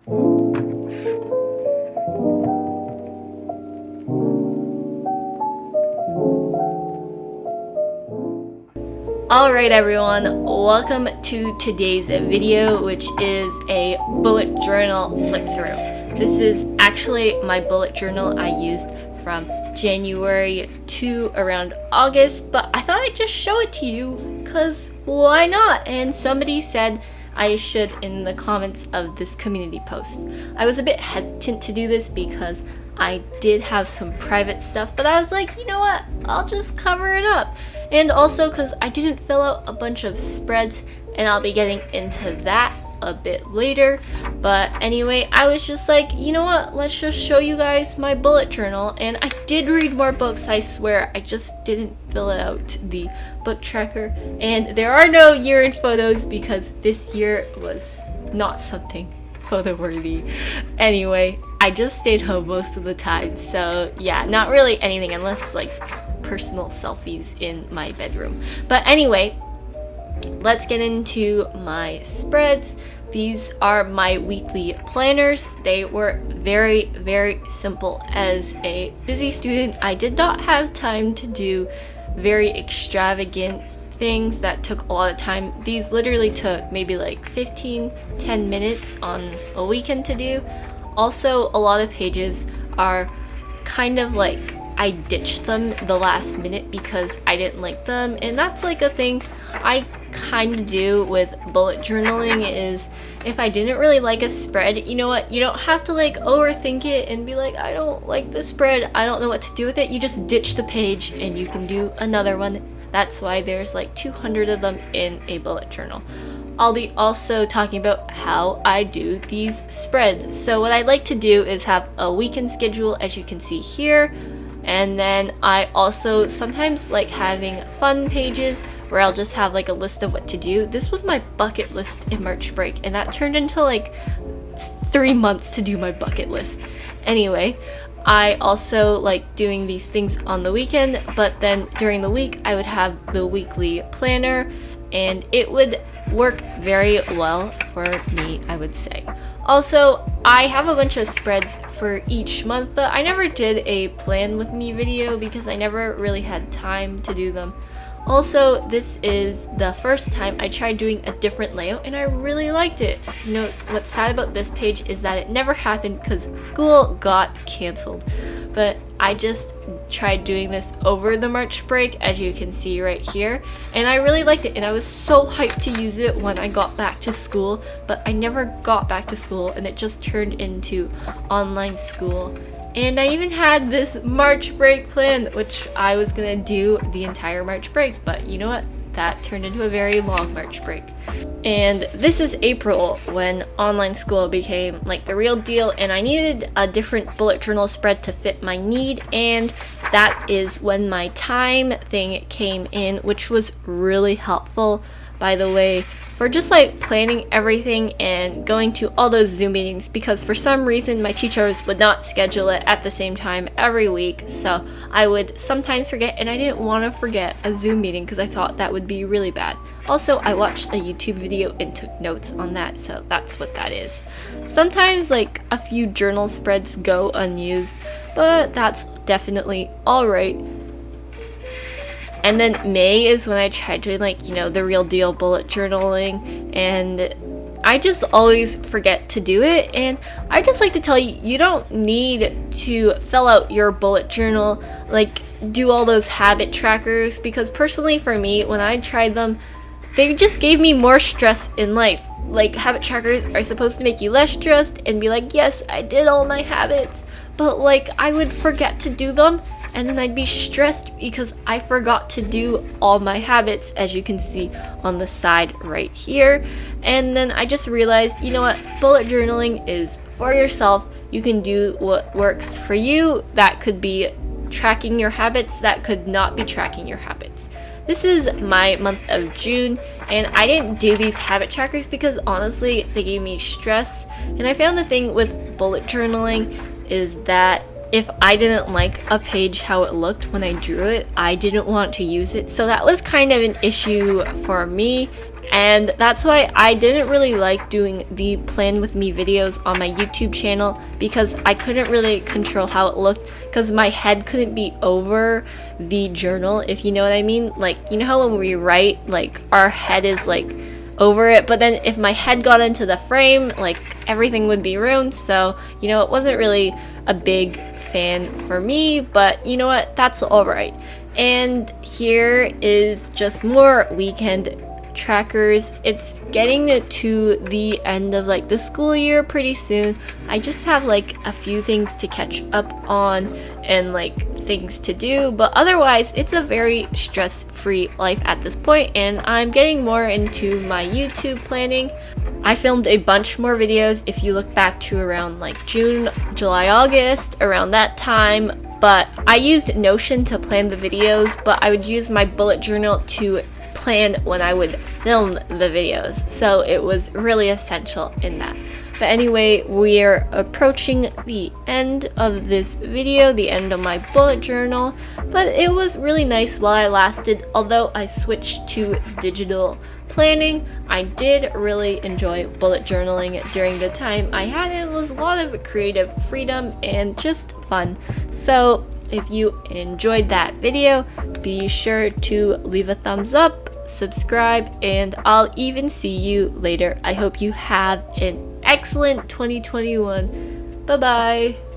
Alright everyone, welcome to today's video, which is a bullet journal flip through. This is actually my bullet journal I used from January to around August, but I thought I'd just show it to you because why not? And somebody said I should in the comments of this community post. I was a bit hesitant to do this because I did have some private stuff, but I was like, you know what, I'll just cover it up. And also because I didn't fill out a bunch of spreads, and I'll be getting into that a bit later. But anyway, I was just like, you know what, let's just show you guys my bullet journal. And I did read more books, I swear, I just didn't fill out the book tracker. And there are no year-end photos because this year was not something photo worthy. Anyway, I just stayed home most of the time, so yeah, not really anything unless like personal selfies in my bedroom. But anyway, let's get into my spreads. These are my weekly planners. They were very, very simple. As a busy student, I did not have time to do very extravagant things that took a lot of time. These literally took maybe like 10 minutes on a weekend to do. Also, a lot of pages are kind of like I ditched them the last minute because I didn't like them, and that's like a thing I kind of do with bullet journaling. Is if I didn't really like a spread, you know what, you don't have to like overthink it and be like, I don't like this spread, I don't know what to do with it. You just ditch the page and you can do another one. That's why there's like 200 of them in a bullet journal. I'll be also talking about how I do these spreads. So what I like to do is have a weekend schedule, as you can see here. And then I also sometimes like having fun pages where I'll just have like a list of what to do. This was my bucket list in March break, and that turned into like 3 months to do my bucket list. Anyway, I also like doing these things on the weekend, but then during the week I would have the weekly planner, and it would work very well for me, I would say. Also, I have a bunch of spreads for each month, but I never did a plan with me video because I never really had time to do them. Also, this is the first time I tried doing a different layout, and I really liked it. You know, what's sad about this page is that it never happened because school got canceled. But I just tried doing this over the March break, as you can see right here, and I really liked it, and I was so hyped to use it when I got back to school, but I never got back to school, and it just turned into online school. And I even had this March break plan, which I was gonna do the entire March break, but you know what? That turned into a very long March break. And this is April, when online school became like the real deal, and I needed a different bullet journal spread to fit my need, and that is when my time thing came in, which was really helpful, by the way, for just like planning everything and going to all those Zoom meetings, because for some reason my teachers would not schedule it at the same time every week, so I would sometimes forget, and I didn't want to forget a Zoom meeting because I thought that would be really bad. Also, I watched a YouTube video and took notes on that, so that's what that is. Sometimes like a few journal spreads go unused, but that's definitely alright. And then May is when I tried doing like, you know, the real deal bullet journaling, and I just always forget to do it. And I just like to tell you, you don't need to fill out your bullet journal, like do all those habit trackers, because personally for me, when I tried them, they just gave me more stress in life. Like, habit trackers are supposed to make you less stressed and be like, yes, I did all my habits, but like I would forget to do them, and then I'd be stressed because I forgot to do all my habits, as you can see on the side right here. And then I just realized, you know what, bullet journaling is for yourself. You can do what works for you. That could be tracking your habits, that could not be tracking your habits. This is my month of June, and I didn't do these habit trackers because honestly they gave me stress. And I found the thing with bullet journaling is that if I didn't like a page how it looked when I drew it, I didn't want to use it. So that was kind of an issue for me, And that's why I didn't really like doing the plan with me videos on my YouTube channel, because I couldn't really control how it looked, because my head couldn't be over the journal, if you know what I mean. Like, you know how when we write, like our head is like over it, but then if my head got into the frame, like everything would be ruined. So, you know, it wasn't really a big fan for me, but you know what, that's all right. And here is just more weekend trackers. It's getting to the end of like the school year pretty soon. I just have like a few things to catch up on and like things to do, but otherwise it's a very stress-free life at this point, and I'm getting more into my YouTube planning. I filmed a bunch more videos if you look back to around like June, July, August, around that time, but I used Notion to plan the videos, but I would use my bullet journal to plan when I would film the videos, so it was really essential in that. But anyway, we're approaching the end of this video, the end of my bullet journal, but it was really nice while I lasted. Although I switched to digital planning, I did really enjoy bullet journaling during the time I had it. It was a lot of creative freedom and just fun. So if you enjoyed that video, be sure to leave a thumbs up, subscribe, and I'll even see you later. I hope you have an excellent 2021. Bye bye.